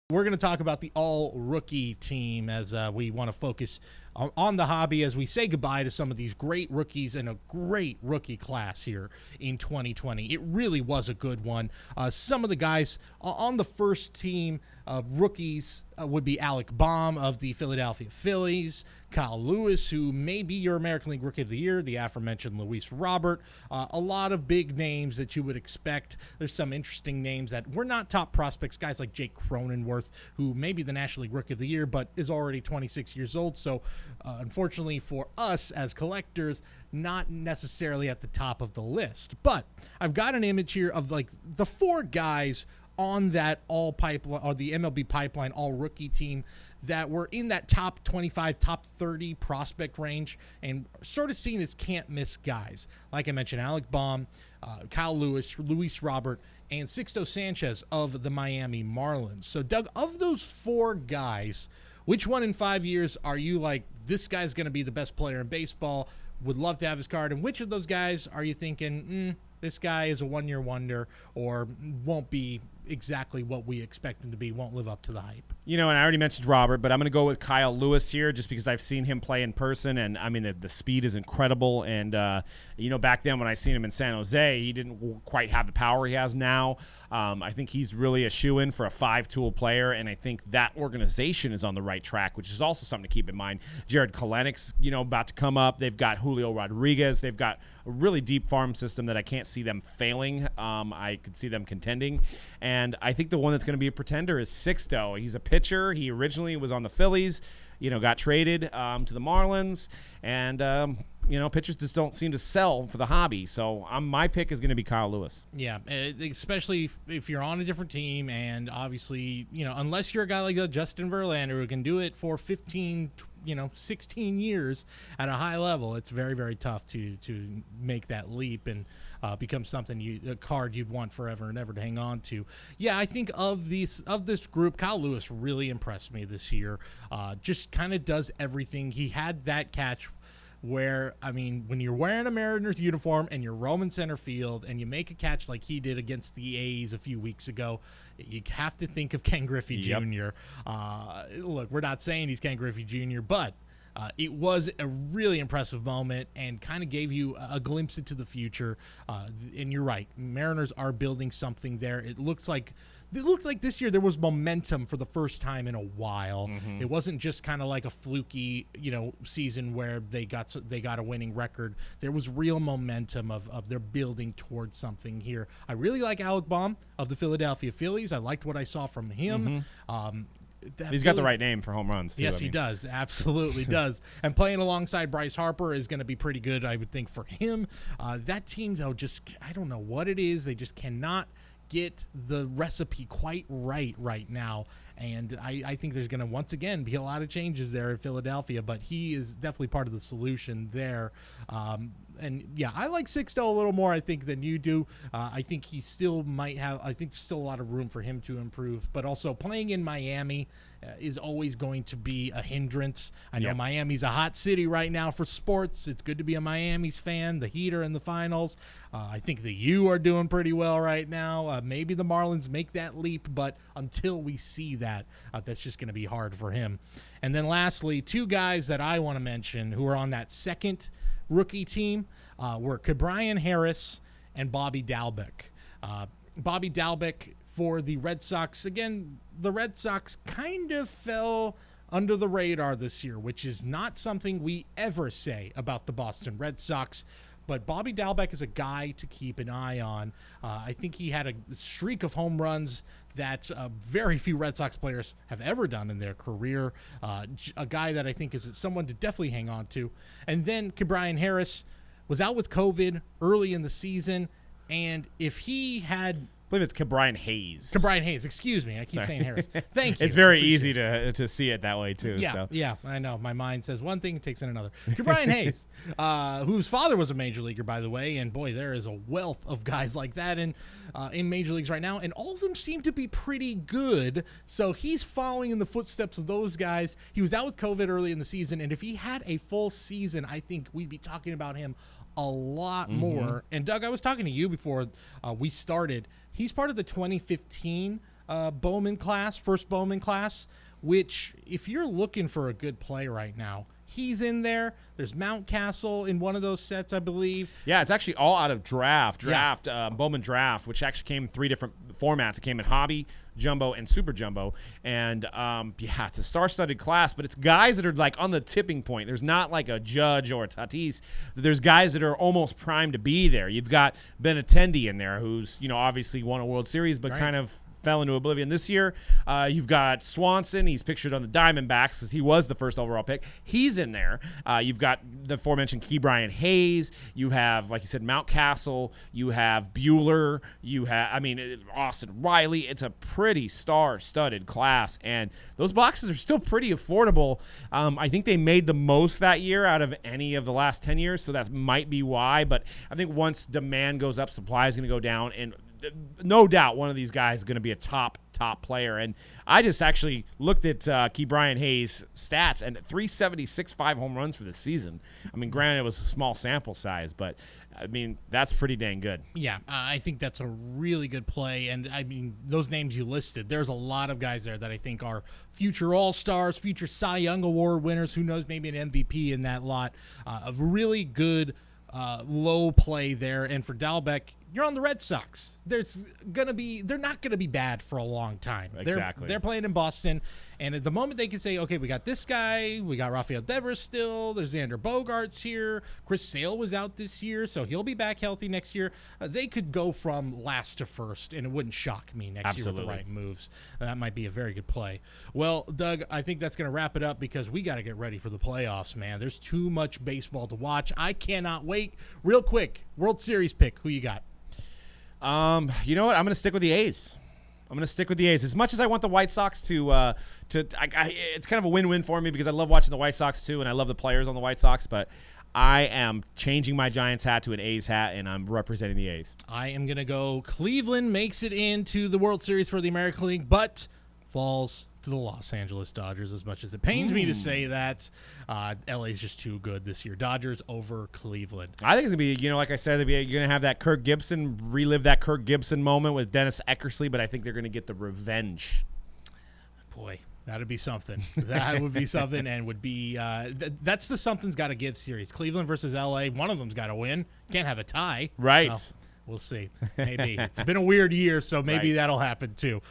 We're going to talk about the all-rookie team as we want to focus on the hobby as we say goodbye to some of these great rookies and a great rookie class here in 2020. It really was a good one. Some of the guys on the first team of rookies would be Alec Baum of the Philadelphia Phillies, Kyle Lewis, who may be your American League Rookie of the Year, the aforementioned Luis Robert. A lot of big names that you would expect. There's some interesting names that were not top prospects, guys like Jake Cronenworth, who may be the National League Rookie of the Year, but is already 26 years old. So unfortunately for us as collectors, not necessarily at the top of the list. But I've got an image here of like the four guys on that all pipeline or the MLB pipeline all rookie team that were in that top 25, top 30 prospect range and sort of seen as can't miss guys. Like I mentioned, Alec Baum, Kyle Lewis, Luis Robert, and Sixto Sanchez of the Miami Marlins. So Doug, of those four guys, which one in 5 years are you like, this guy's going to be the best player in baseball, would love to have his card? And which of those guys are you thinking, this guy is a one-year wonder or won't be exactly what we expect him to be, won't live up to the hype? You know, and I already mentioned Robert, but I'm going to go with Kyle Lewis here just because I've seen him play in person, and, I mean, the speed is incredible. And, back then when I seen him in San Jose, he didn't quite have the power he has now. I think he's really a shoo-in for a five-tool player, and I think that organization is on the right track, which is also something to keep in mind. Jared Kelenic's, about to come up. They've got Julio Rodriguez. They've got a really deep farm system that I can't see them failing. I could see them contending. And I think the one that's going to be a pretender is Sixto. He's a pitcher. He originally was on the Phillies, got traded to the Marlins. And, pitchers just don't seem to sell for the hobby. So my pick is going to be Kyle Lewis. Yeah, especially if you're on a different team. And obviously, unless you're a guy like Justin Verlander who can do it for 15, 16 years at a high level, it's very, very tough to make that leap and become something a card you'd want forever and ever to hang on to. Yeah, I think of this group, Kyle Lewis really impressed me this year. Just kind of does everything. He had that catch where, when you're wearing a Mariners uniform and you're roaming center field and you make a catch like he did against the A's a few weeks ago, you have to think of Ken Griffey Jr. Look, we're not saying he's Ken Griffey Jr., but it was a really impressive moment and kind of gave you a glimpse into the future. And you're right, Mariners are building something there. It looked like this year there was momentum for the first time in a while. Mm-hmm. It wasn't just kind of like a fluky, season where they got a winning record. There was real momentum of their building towards something here. I really like Alec Baum of the Philadelphia Phillies. I liked what I saw from him. Mm-hmm. He's got the right name for home runs, too. Yes, he does. Absolutely does. And playing alongside Bryce Harper is going to be pretty good, I would think, for him. That team, though, I don't know what it is. They just cannot get the recipe quite right now. And I think there's going to, once again, be a lot of changes there in Philadelphia, but he is definitely part of the solution there. And, yeah, I like Sixto a little more, I think, than you do. I think he still might have – I think there's still a lot of room for him to improve. But also playing in Miami is always going to be a hindrance. I know Miami's a hot city right now for sports. It's good to be a Miami's fan. The Heat are in the finals. I think the U are doing pretty well right now. Maybe the Marlins make that leap, but until we see that, that's just going to be hard for him. And then lastly, two guys that I want to mention who are on that second – rookie team were Cabrian Harris and Bobby Dalbec. Bobby Dalbec for the Red Sox. Again, the Red Sox kind of fell under the radar this year, which is not something we ever say about the Boston Red Sox. But Bobby Dalbec is a guy to keep an eye on. I think he had a streak of home runs that very few Red Sox players have ever done in their career. A guy that I think is someone to definitely hang on to. And then Cabrian Harris was out with COVID early in the season. And if he had... I believe it's Cabrian Hayes. Cabrian Hayes, excuse me. I keep saying Harris. Thank you. It's very easy to see it that way, too. Yeah, I know. My mind says one thing, it takes in another. Cabrian Hayes, whose father was a major leaguer, by the way, and boy, there is a wealth of guys like that in major leagues right now, and all of them seem to be pretty good, so he's following in the footsteps of those guys. He was out with COVID early in the season, and if he had a full season, I think we'd be talking about him a lot more. And Doug, I was talking to you before we started. He's part of the 2015 Bowman class, first Bowman class, which if you're looking for a good play right now, he's in there. There's Mountcastle in one of those sets, I believe. Yeah, it's actually all out of Bowman Draft, which actually came in 3 different formats. It came in Hobby, Jumbo, and Super Jumbo. And, it's a star-studded class, but it's guys that are, like, on the tipping point. There's not, like, a Judge or a Tatis. There's guys that are almost primed to be there. You've got Benintendi in there, who's, obviously won a World Series, but kind of fell into oblivion this year. You've got Swanson. He's pictured on the Diamondbacks because he was the first overall pick. He's in there. You've got the aforementioned Cabrian Harris. You have, like you said, Mountcastle. You have Buehler. You have, Austin Riley. It's a pretty star-studded class, and those boxes are still pretty affordable. I think they made the most that year out of any of the last 10 years, so that might be why. But I think once demand goes up, supply is going to go down, and no doubt one of these guys is going to be a top player. And I just actually looked at Cabrian Harris' stats, and 376 5 home runs for the season. Granted, it was a small sample size, but that's pretty dang good. Yeah, I think that's a really good play. And those names you listed, there's a lot of guys there that I think are future All-Stars, future Cy Young Award winners, who knows, maybe an MVP in that lot. A really good low play there. And for Dalbec, you're on the Red Sox. They're not gonna be bad for a long time. Exactly. They're playing in Boston, and at the moment they can say, okay, we got this guy, we got Rafael Devers still. There's Xander Bogaerts here. Chris Sale was out this year, so he'll be back healthy next year. They could go from last to first, and it wouldn't shock me next year with the right moves. That might be a very good play. Well, Doug, I think that's gonna wrap it up because we got to get ready for the playoffs, man. There's too much baseball to watch. I cannot wait. Real quick, World Series pick. Who you got? You know what? I'm going to stick with the A's. As much as I want the White Sox to it's kind of a win-win for me because I love watching the White Sox too, and I love the players on the White Sox, but I am changing my Giants hat to an A's hat, and I'm representing the A's. I am going to go Cleveland makes it into the World Series for the American League, but falls to the Los Angeles Dodgers, as much as it pains me to say that. LA's just too good this year. Dodgers over Cleveland. I think it's going to be, like I said, you're going to have that relive that Kirk Gibson moment with Dennis Eckersley, but I think they're going to get the revenge. Boy, that'd be something. That would be something, and would be that's the something's got to give series. Cleveland versus LA, one of them's got to win. Can't have a tie. Right. Well, we'll see. Maybe. It's been a weird year, so maybe that'll happen too.